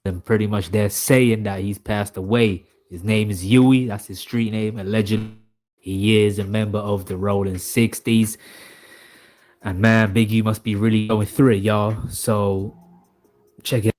and pretty much they're saying that he's passed away. His name is Huey. That's his street name. Allegedly, he is a member of the Rolling 60s. And man, Big U must be really going through it, y'all. So check it.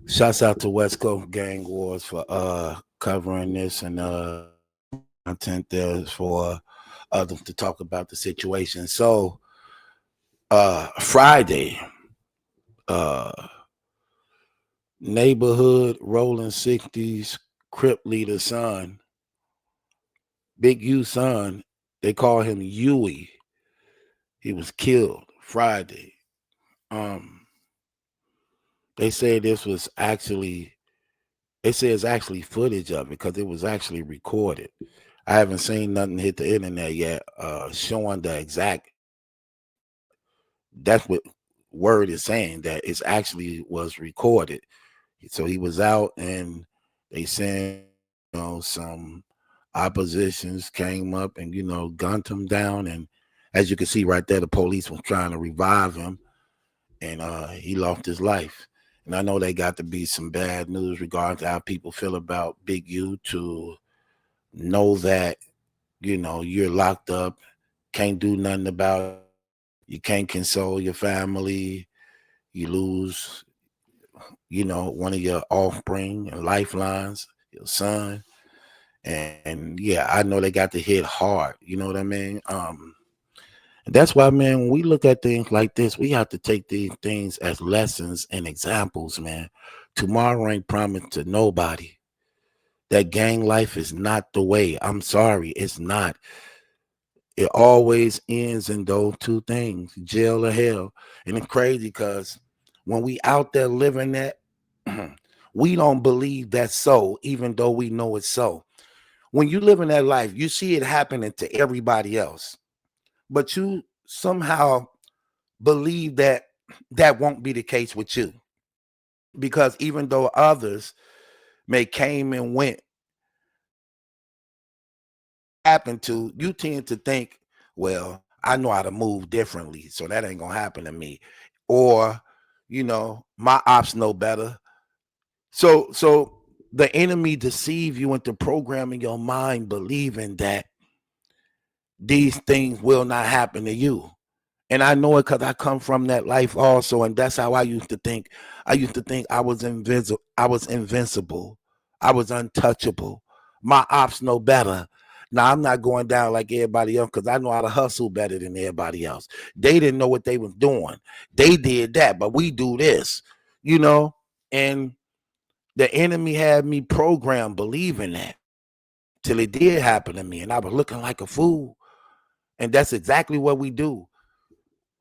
Shouts out to West Coast Gang Wars for covering this and content there for others to talk about the situation. So Friday, neighborhood Rolling 60s Crip leader son, Big U son, they call him Huey. He was killed Friday. They say this was actually, they say it's actually footage of it because it was actually recorded. I haven't seen nothing hit the internet yet showing the exact, that's what word is saying, that it actually was recorded. So he was out and they saying, some oppositions came up and, gunned him down. And as you can see right there, the police was trying to revive him and he lost his life. And I know they got to be some bad news regarding how people feel about Big U, to know that, you're locked up, can't do nothing about it. You can't console your family. You lose, one of your offspring and lifelines, your son. And yeah, I know they got to hit hard. You know what I mean? And that's why, man, when we look at things like this, we have to take these things as lessons and examples, man. Tomorrow ain't promised to nobody. That gang life is not the way. I'm sorry, it's not. It always ends in those two things, jail or hell. And it's crazy because when we out there living that, we don't believe that's so, even though we know it's so. When you live in that life, you see it happening to everybody else, but you somehow believe that that won't be the case with you. Because even though others may came and went, happen to, you tend to think, well, I know how to move differently, so that ain't gonna happen to me. Or, my ops know better. So the enemy deceive you into programming your mind, believing that these things will not happen to you. And I know it because I come from that life also. And that's how I used to think. I used to think I was invisible. I was invincible. I was untouchable. My ops know better. Now, I'm not going down like everybody else because I know how to hustle better than everybody else. They didn't know what they was doing. They did that, but we do this, and the enemy had me programmed believing that till it did happen to me. And I was looking like a fool. And that's exactly what we do.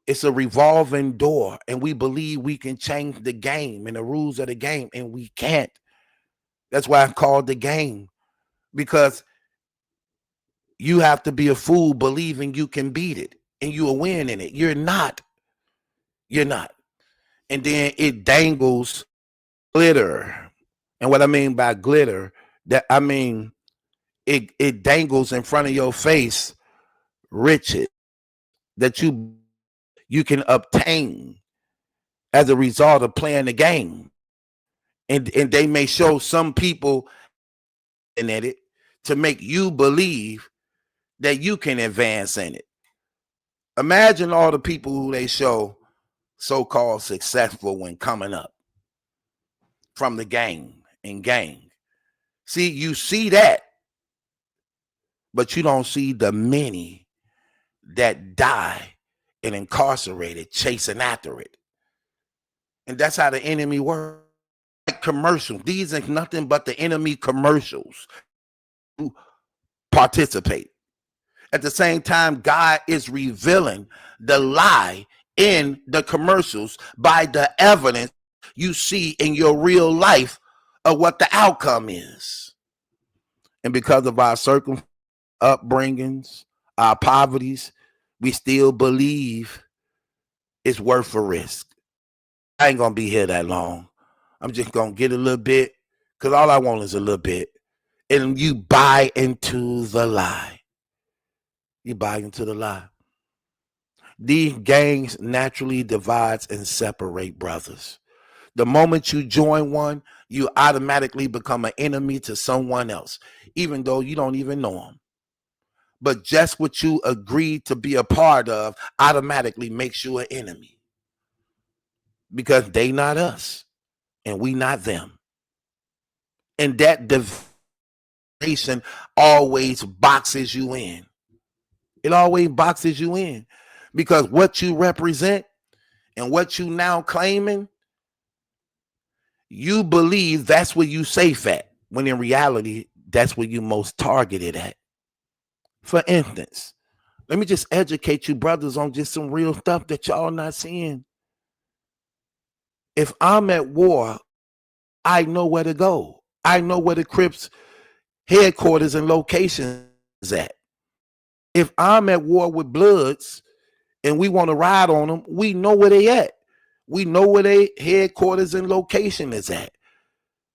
It's a revolving door, and we believe we can change the game and the rules of the game, and we can't. That's why I called the game, because you have to be a fool believing you can beat it and you will win in it. You're not. You're not. And then it dangles glitter. And what I mean by glitter, that I mean it dangles in front of your face riches that you can obtain as a result of playing the game. And they may show some people in it to make you believe that you can advance in it. Imagine all the people who they show so-called successful when coming up from the game and gang. See, you see that, but you don't see the many that die and incarcerated chasing after it. And that's how the enemy works. Like commercials. These are nothing but the enemy commercials. participate. At the same time, God is revealing the lie in the commercials by the evidence you see in your real life of what the outcome is. And because of our upbringings, our poverties, we still believe it's worth a risk. I ain't gonna be here that long. I'm just gonna get a little bit, because all I want is a little bit. And you buy into the lie. You buy into the lie. These gangs naturally divides and separate brothers. The moment you join one, you automatically become an enemy to someone else, even though you don't even know them. But just what you agreed to be a part of automatically makes you an enemy, because they not us and we not them. And that division always boxes you in. It always boxes you in, because what you represent and what you now claiming, you believe that's where you safe at, when in reality, that's where you most targeted at. For instance, let me just educate you brothers on just some real stuff that y'all not seeing. If I'm at war, I know where to go. I know where the Crips headquarters and locations at. If I'm at war with Bloods and we want to ride on them, we know where they at. We know where they headquarters and location is at.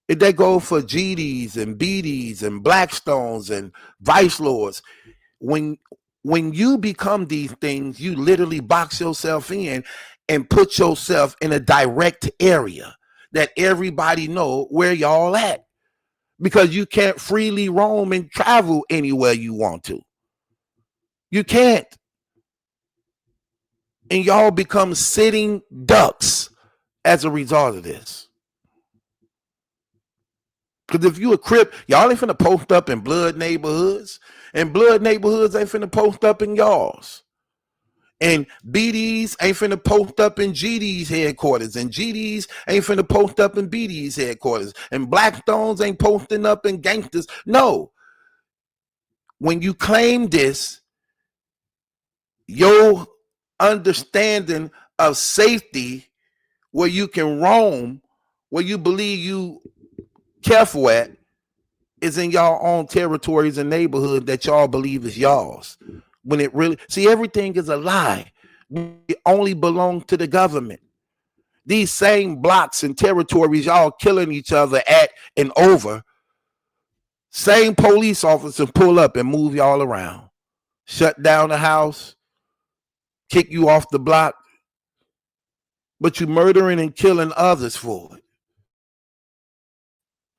If they go for GDs and BDs and Blackstones and Vice Lords, when you become these things, you literally box yourself in and put yourself in a direct area that everybody know where y'all at, because you can't freely roam and travel anywhere you want to. You can't. And y'all become sitting ducks as a result of this. Because if you a Crip, y'all ain't finna post up in Blood neighborhoods, and Blood neighborhoods ain't finna post up in y'all's. And BDs ain't finna post up in GD's headquarters, and GDs ain't finna post up in BD's headquarters, and Blackstones ain't posting up in gangsters. No. When you claim this, your understanding of safety, where you can roam, where you believe you careful at, is in y'all own territories and neighborhood that y'all believe is y'all's. When it really, see, everything is a lie. It only belongs to the government. These same blocks and territories y'all killing each other at and over, same police officers pull up and move y'all around, shut down the house, kick you off the block, but you murdering and killing others for it.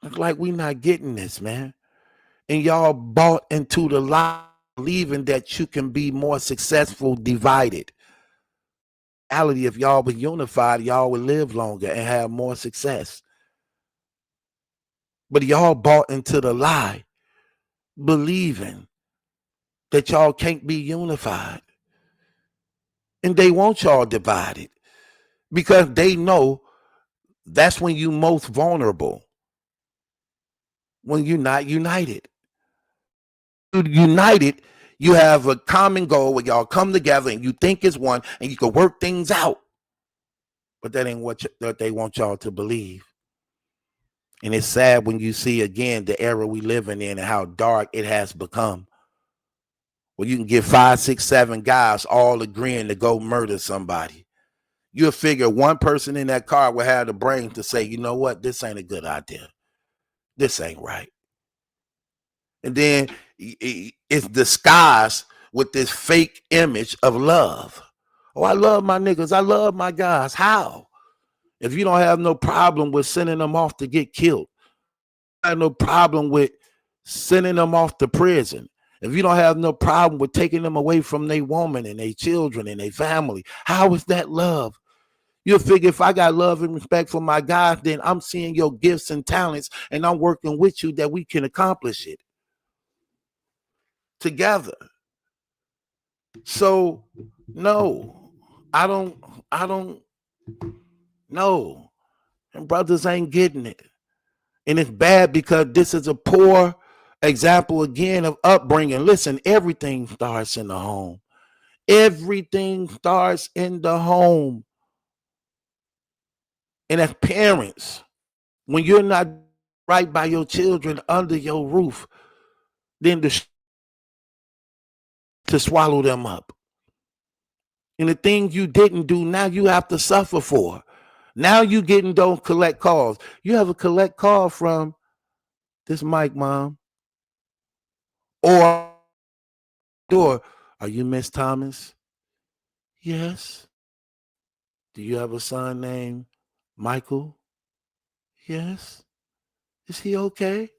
It's like we not getting this, man. And y'all bought into the lie, believing that you can be more successful divided. In reality, if y'all were unified, y'all would live longer and have more success. But y'all bought into the lie, believing that y'all can't be unified. And they want y'all divided, because they know that's when you most vulnerable, when you're not united. United, you have a common goal where y'all come together and you think it's one and you can work things out. But that ain't what they want y'all to believe. And it's sad when you see again the era we living in and how dark it has become. Well, you can get 5, 6, 7 guys all agreeing to go murder somebody. You'll figure one person in that car will have the brain to say, you know what, this ain't a good idea. This ain't right. And then it's disguised with this fake image of love. Oh, I love my niggas. I love my guys. How? If you don't have no problem with sending them off to get killed, I have no problem with sending them off to prison. If you don't have no problem with taking them away from their woman and their children and their family, how is that love? You'll figure if I got love and respect for my guys, then I'm seeing your gifts and talents and I'm working with you that we can accomplish it together. So no, I don't know. And brothers ain't getting it. And it's bad because this is a poor example again of upbringing. Listen, everything starts in the home. Everything starts in the home. And as parents, when you're not right by your children under your roof, then to swallow them up. And the things you didn't do, now you have to suffer for. Now you getting don't collect calls. You have a collect call from this Mike mom or door. Are you Miss Thomas? Yes. Do you have a son named Michael? Yes. Is he okay?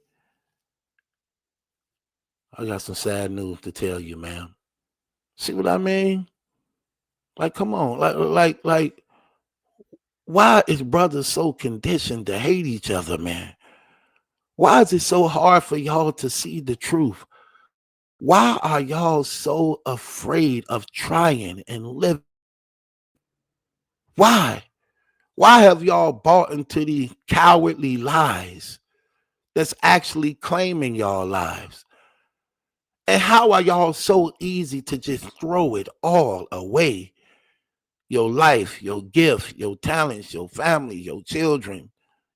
I got some sad news to tell you, ma'am. See what I mean? Like, come on. Like, why is brothers so conditioned to hate each other, man? Why is it so hard for y'all to see the truth? Why are y'all so afraid of trying and living? Why? Why have y'all bought into these cowardly lies that's actually claiming y'all lives? And how are y'all so easy to just throw it all away? Your life, your gift, your talents, your family, your children,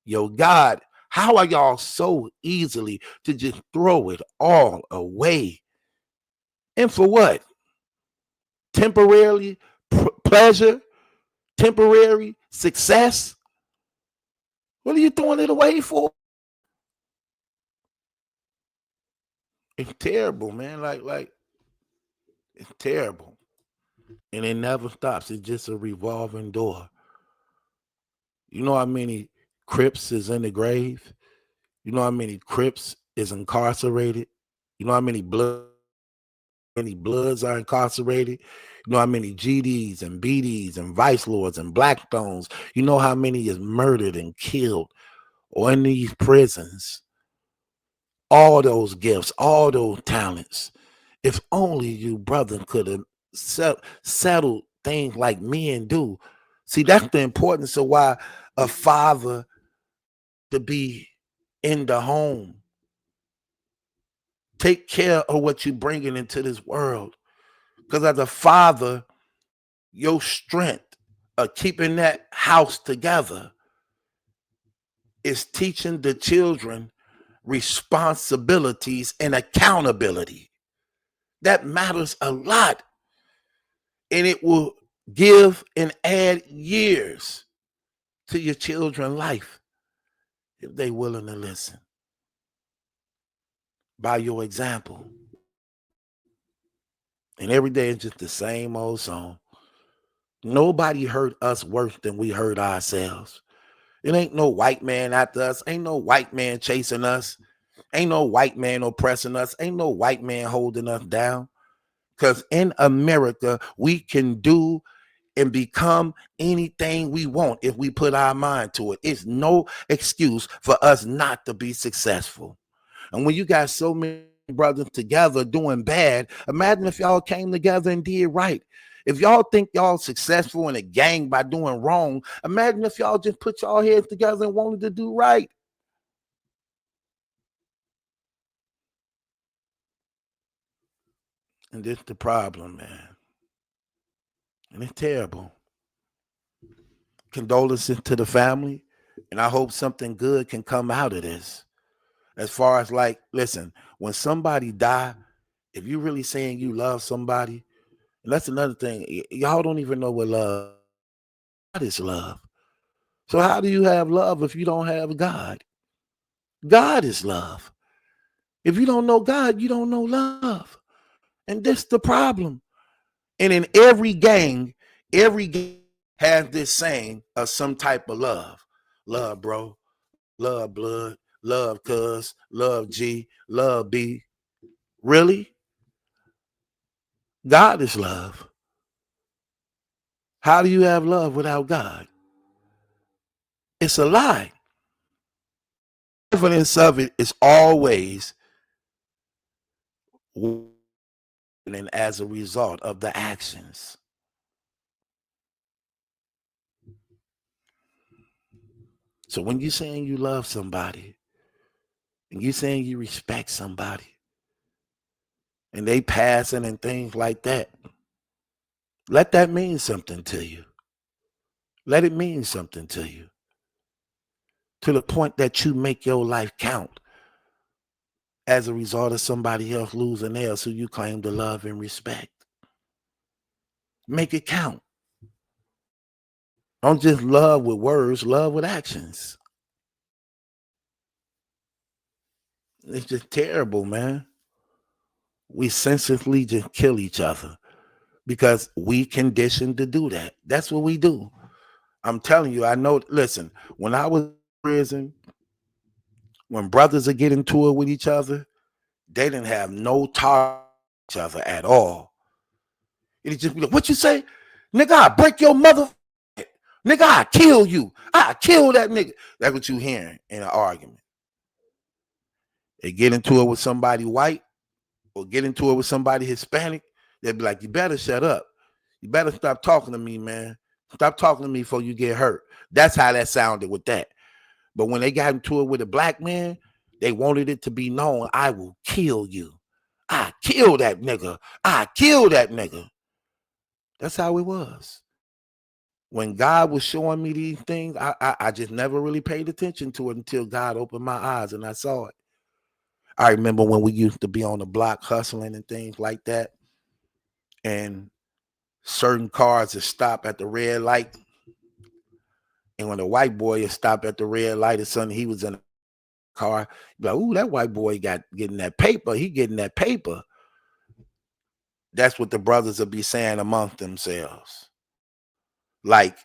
your God. How are y'all so easily to just throw it all away? And for what? Temporarily pleasure? Temporary success? What are you throwing it away for? It's terrible, man. Like it's terrible. And it never stops. It's just a revolving door. You know how many Crips is in the grave? You know how many Crips is incarcerated? You know how many Bloods are incarcerated? You know how many GDs and BDs and Vice Lords and Blackstones? You know how many is murdered and killed or in these prisons? All those gifts, all those talents. If only you, brother, could have settled things like men do. See, that's the importance of why a father to be in the home. Take care of what you're bringing into this world. Because as a father, your strength of keeping that house together is teaching the children responsibilities and accountability. That matters a lot. And it will give and add years to your children's life if they willing to listen by your example. And every day it's just the same old song. Nobody hurt us worse than we hurt ourselves. It ain't no white man after us. Ain't no white man chasing us. Ain't no white man oppressing us. Ain't no white man holding us down. Because in America, we can do and become anything we want if we put our mind to it. It's no excuse for us not to be successful. And when you got so many brothers together doing bad, imagine if y'all came together and did right. If y'all think y'all successful in a gang by doing wrong, imagine if y'all just put y'all heads together and wanted to do right. And this the problem, man. And it's terrible. Condolences to the family. And I hope something good can come out of this. As far as like, listen, when somebody die, if you really saying you love somebody, and that's another thing, y'all don't even know what love. God is love. So how do you have love if you don't have God? God is love. If you don't know God, you don't know love. And that's the problem. And in every gang has this saying of some type of love. Love, bro. Love, blood. Love, cuz. Love, G. Love, B. Really? God is love. How do you have love without God? It's a lie. Evidence of it is always and as a result of the actions. So when you're saying you love somebody and you saying you respect somebody, and they passing and things like that, let that mean something to you. Let it mean something to you, to the point that you make your life count as a result of somebody else losing theirs who you claim to love and respect. Make it count. Don't just love with words, love with actions. It's just terrible, man. We senselessly just kill each other because we conditioned to do that. That's what we do. I'm telling you, I know. Listen, when I was in prison, when brothers are getting into it with each other, they didn't have no tolerance for each other at all. It'd just be like, what you say? Nigga, I break your mother. Nigga, I kill you. I kill that nigga. That's what you hearing in an argument. They get into it with somebody white or get into it with somebody Hispanic, they'd be like, you better shut up. You better stop talking to me, man. Stop talking to me before you get hurt. That's how that sounded with that. But when they got into it with a black man, they wanted it to be known, I will kill you. I kill that nigga. I kill that nigga. That's how it was. When God was showing me these things, I just never really paid attention to it until God opened my eyes and I saw it. I remember when we used to be on the block hustling and things like that, and certain cars would stop at the red light. And when the white boy would stop at the red light or something, he was in a car, be like, ooh, that white boy getting that paper. He getting that paper. That's what the brothers would be saying amongst themselves. Like,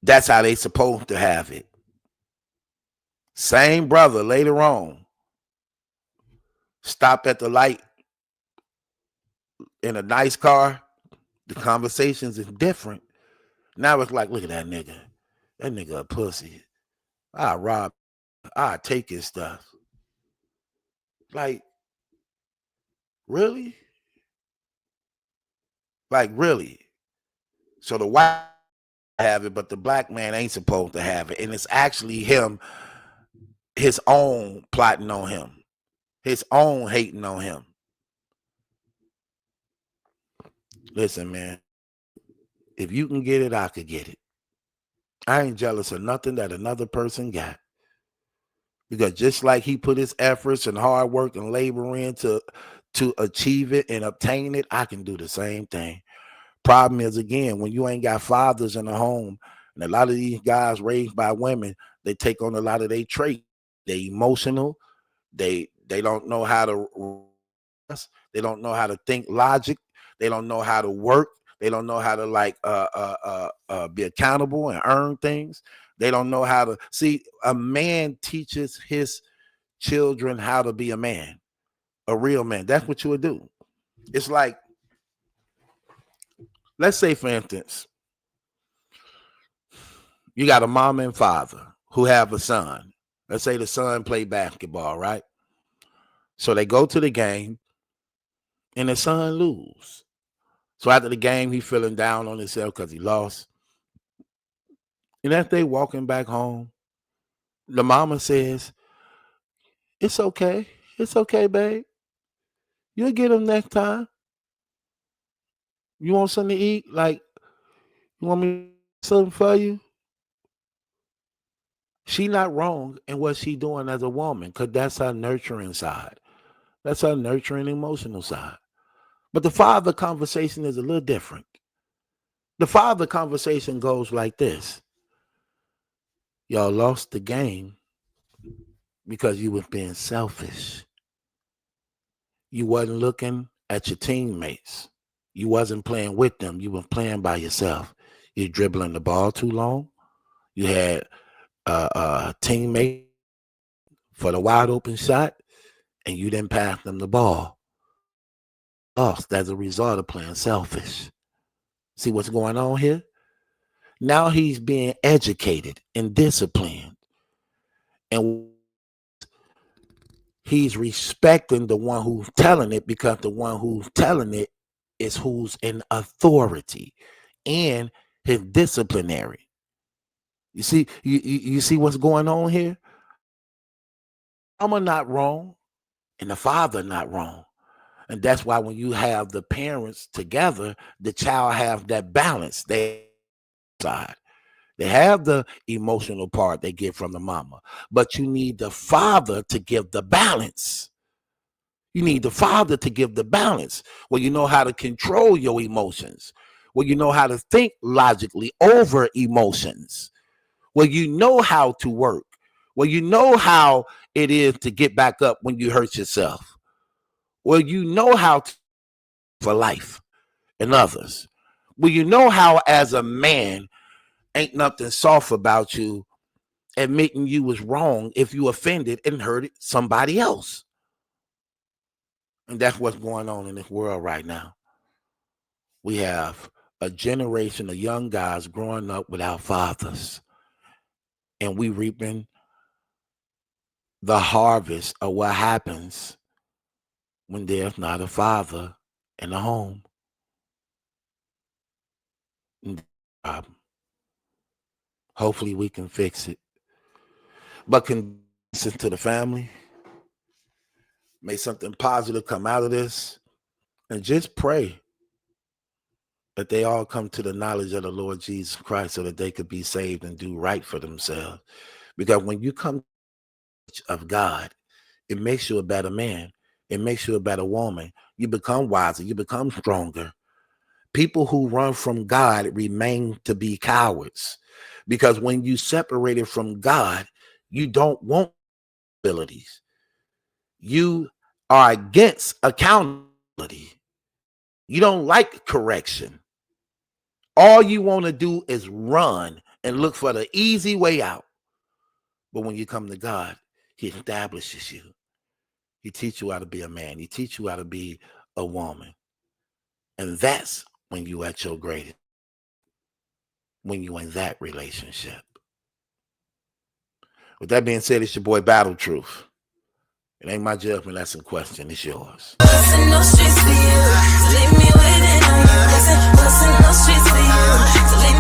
that's how they supposed to have it. Same brother later on stopped at the light in a nice car. The conversations is different. Now it's like, look at that nigga. That nigga a pussy. I rob. I take his stuff. Like, really? Like, really? So the white have it, but the black man ain't supposed to have it. And it's actually him, his own plotting on him, his own hating on him. Listen, man, if you can get it, I could get it. I ain't jealous of nothing that another person got. Because just like he put his efforts and hard work and labor in to achieve it and obtain it, I can do the same thing. Problem is, again, when you ain't got fathers in the home, and a lot of these guys raised by women, they take on a lot of their traits. They emotional. They don't know how to. They don't know how to think logic. They don't know how to work. They don't know how to be accountable and earn things. They don't know how to see. A man teaches his children how to be a man, a real man. That's what you would do. It's like, let's say, for instance, you got a mom and father who have a son. Let's say the son play basketball, right? So they go to the game and the son lose. So after the game, he feeling down on himself because he lost. And as they walking back home, the mama says, it's okay. It's okay, babe. You'll get him next time. You want something to eat? Like, you want me to do something for you? She not wrong in what she doing as a woman, because that's her nurturing side. That's her nurturing emotional side. But the father conversation is a little different. The father conversation goes like this. Y'all lost the game because you was being selfish. You wasn't looking at your teammates. You wasn't playing with them. You were playing by yourself. You're dribbling the ball too long. You had a teammate for the wide open shot, and you didn't pass them the ball. Lost as a result of playing selfish. See what's going on here? Now he's being educated and disciplined. And he's respecting the one who's telling it, because the one who's telling it is who's in authority and his disciplinary. You see, you see what's going on here? mama not wrong and the father not wrong. And that's why when you have the parents together, the child have that balance. They side. They have the emotional part they get from the mama, but you need the father to give the balance. You need the father to give the balance where you know how to control your emotions, where you know how to think logically over emotions, where you know how to work, where you know how it is to get back up when you hurt yourself, where you know how to for life and others, where you know how as a man ain't nothing soft about you admitting you was wrong if you offended and hurted somebody else. And that's what's going on in this world right now. We have a generation of young guys growing up without fathers, and we reaping the harvest of what happens when there's not a father in the home. Hopefully we can fix it. But condolences to the family. May something positive come out of this. And just pray that they all come to the knowledge of the Lord Jesus Christ so that they could be saved and do right for themselves. Because when you come of God, it makes you a better man. It makes you a better woman. You become wiser. You become stronger. People who run from God remain to be cowards. Because when you separated from God, you don't want abilities. You are against accountability. You don't like correction. All you want to do is run and look for the easy way out. But when you come to God, he establishes you. He teaches you how to be a man. He teaches you how to be a woman. And that's when you at your greatest, when you in that relationship. With that being said, it's your boy Battle Truth. It ain't my judgment that's in question. It's yours. Bustin' no streets for you. So leave me waiting on you. Bustin' no streets for you. So leave